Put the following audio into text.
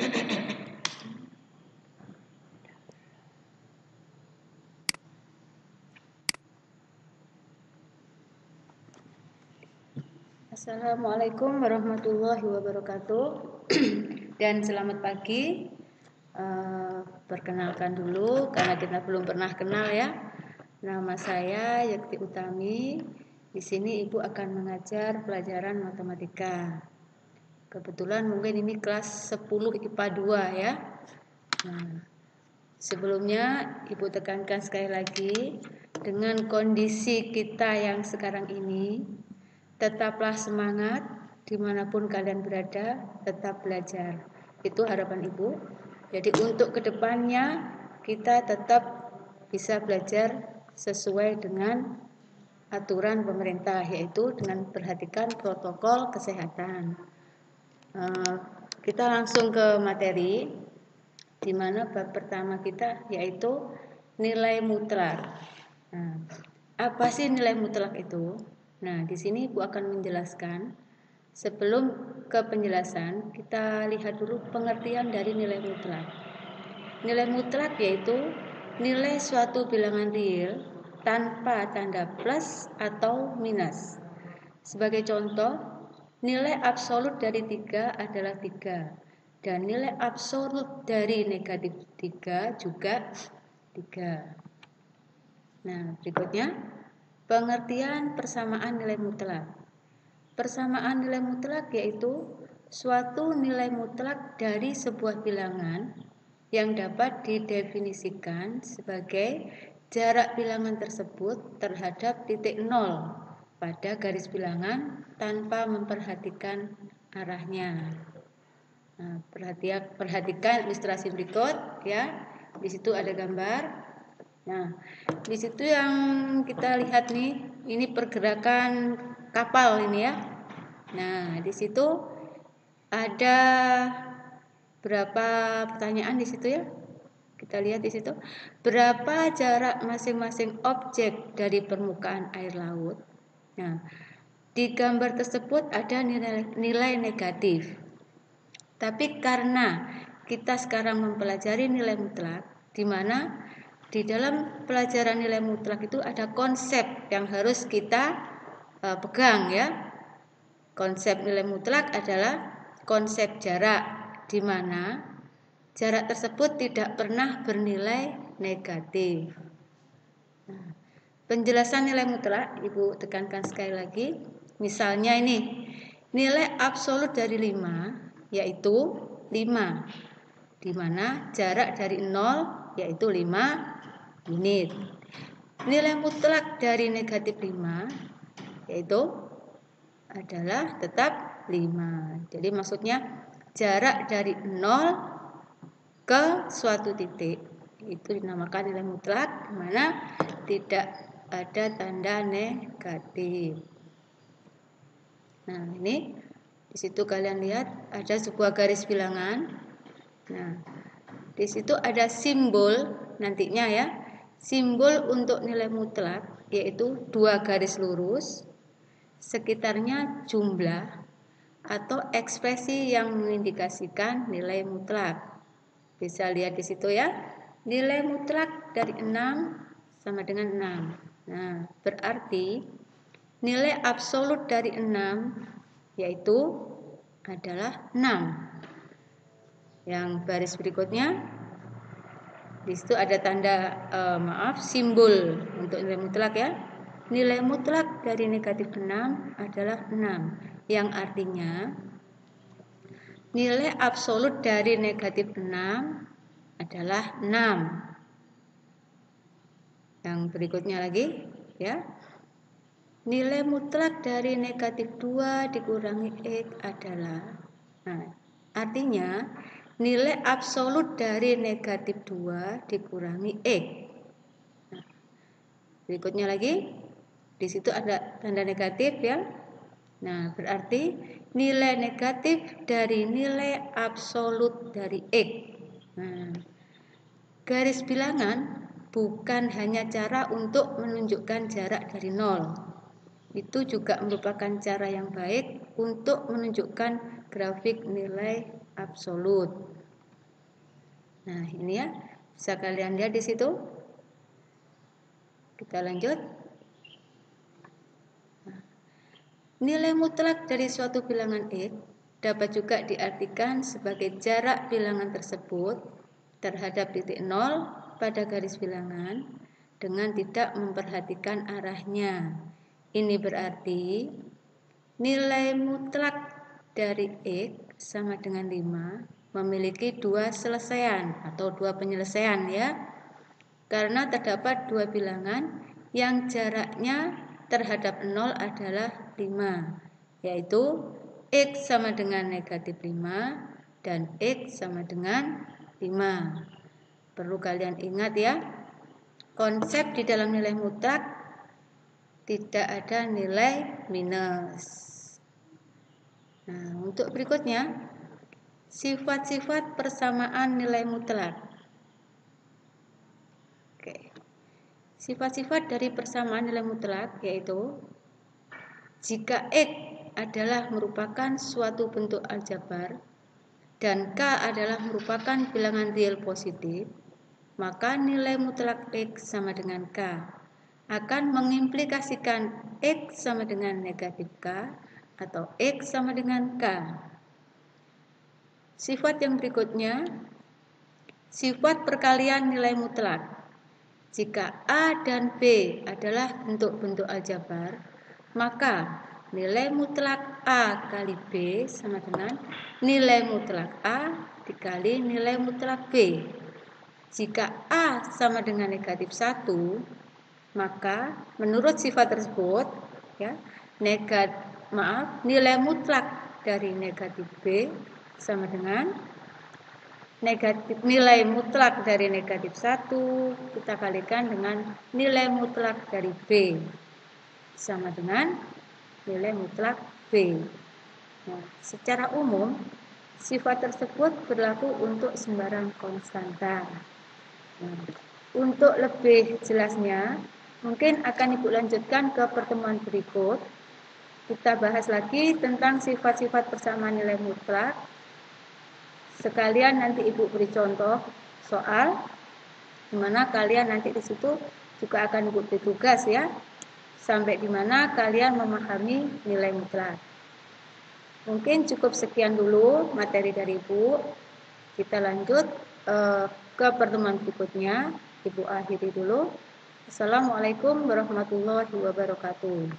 Assalamualaikum warahmatullahi wabarakatuh. Dan selamat pagi. Perkenalkan dulu karena kita belum pernah kenal ya. Nama saya Yakti Utami. Di sini Ibu akan mengajar pelajaran matematika. Kebetulan mungkin ini kelas 10 IPA 2 ya. Nah, sebelumnya Ibu tekankan sekali lagi, dengan kondisi kita yang sekarang ini, tetaplah semangat dimanapun kalian berada, tetap belajar. Itu harapan Ibu. Jadi untuk kedepannya kita tetap bisa belajar sesuai dengan aturan pemerintah, yaitu dengan perhatikan protokol kesehatan. Kita langsung ke materi, di mana bab pertama kita yaitu nilai mutlak. Nah, apa sih nilai mutlak itu? Nah, di sini Ibu akan menjelaskan. Sebelum ke penjelasan, kita lihat dulu pengertian dari nilai mutlak. Nilai mutlak yaitu nilai suatu bilangan real tanpa tanda plus atau minus. Sebagai contoh, nilai absolut dari 3 adalah 3. Dan nilai absolut dari negatif 3 juga 3. Nah, berikutnya pengertian persamaan nilai mutlak. Persamaan nilai mutlak yaitu suatu nilai mutlak dari sebuah bilangan yang dapat didefinisikan sebagai jarak bilangan tersebut terhadap titik nol pada garis bilangan tanpa memperhatikan arahnya. Nah, perhatikan ilustrasi berikut ya. Di situ ada gambar. Nah, di situ yang kita lihat nih, ini pergerakan kapal ini ya. Nah, di situ ada berapa pertanyaan di situ ya? Kita lihat di situ. Berapa jarak masing-masing objek dari permukaan air laut? Nah, di gambar tersebut ada nilai negatif. Tapi karena kita sekarang mempelajari nilai mutlak, di mana di dalam pelajaran nilai mutlak itu ada konsep yang harus kita pegang ya. Konsep nilai mutlak adalah konsep jarak, di mana jarak tersebut tidak pernah bernilai negatif. Nah, penjelasan nilai mutlak Ibu tekankan sekali lagi. Misalnya ini, nilai absolut dari 5 yaitu 5, di mana jarak dari 0 yaitu 5 unit. Nilai mutlak dari negatif 5 yaitu adalah tetap 5. Jadi maksudnya jarak dari 0 ke suatu titik itu dinamakan nilai mutlak, di mana tidak ada tanda negatif. Nah, ini di situ kalian lihat ada sebuah garis bilangan. Nah, di situ ada simbol nantinya ya. Simbol untuk nilai mutlak yaitu 2 garis lurus, sekitarnya jumlah atau ekspresi yang mengindikasikan nilai mutlak. Bisa lihat di situ ya. Nilai mutlak dari 6 sama dengan 6. Nah, berarti nilai absolut dari 6 yaitu adalah 6. Yang baris berikutnya di situ ada tanda simbol untuk nilai mutlak ya. Nilai mutlak dari negatif 6 adalah 6, yang artinya nilai absolut dari negatif 6 adalah 6. Yang berikutnya lagi ya. Nilai mutlak dari negatif 2 dikurangi X adalah, nah, artinya nilai absolut dari negatif 2 dikurangi X. Nah, berikutnya lagi, di situ ada tanda negatif ya. Nah, berarti nilai negatif dari nilai absolut dari X. Nah, garis bilangan bukan hanya cara untuk menunjukkan jarak dari 0. Itu juga merupakan cara yang baik untuk menunjukkan grafik nilai absolut. Nah, ini ya, bisa kalian lihat di situ. Kita lanjut. Nah, nilai mutlak dari suatu bilangan X dapat juga diartikan sebagai jarak bilangan tersebut terhadap titik nol pada garis bilangan dengan tidak memperhatikan arahnya. Ini berarti nilai mutlak dari X sama dengan 5 memiliki dua selesaian atau dua penyelesaian ya. Karena terdapat dua bilangan yang jaraknya terhadap 0 adalah 5, yaitu X sama dengan negatif 5 dan X sama dengan 5. Perlu kalian ingat ya, konsep di dalam nilai mutlak tidak ada nilai minus. Nah, untuk berikutnya, sifat-sifat persamaan nilai mutlak. Oke. Sifat-sifat dari persamaan nilai mutlak yaitu jika X adalah merupakan suatu bentuk aljabar dan K adalah merupakan bilangan real positif, maka nilai mutlak X sama dengan K akan mengimplikasikan X sama dengan negatif K atau X sama dengan K. Sifat yang berikutnya, sifat perkalian nilai mutlak. Jika A dan B adalah bentuk-bentuk aljabar, maka nilai mutlak A kali B sama dengan nilai mutlak A dikali nilai mutlak B. Jika A sama dengan negatif 1, maka menurut sifat tersebut ya, nilai mutlak dari negatif B sama dengan nilai mutlak dari negatif 1 kita kalikan dengan nilai mutlak dari B sama dengan nilai mutlak B. Nah, secara umum sifat tersebut berlaku untuk sembarang konstanta. Nah, untuk lebih jelasnya mungkin akan Ibu lanjutkan ke pertemuan berikut. Kita bahas lagi tentang sifat-sifat persamaan nilai mutlak. Sekalian nanti Ibu beri contoh soal di mana kalian nanti di situ juga akan Ibu beri tugas ya. Sampai di mana kalian memahami nilai mutlak. Mungkin cukup sekian dulu materi dari Ibu. Kita lanjut ke pertemuan berikutnya. Ibu akhiri dulu. Assalamualaikum warahmatullahi wabarakatuh.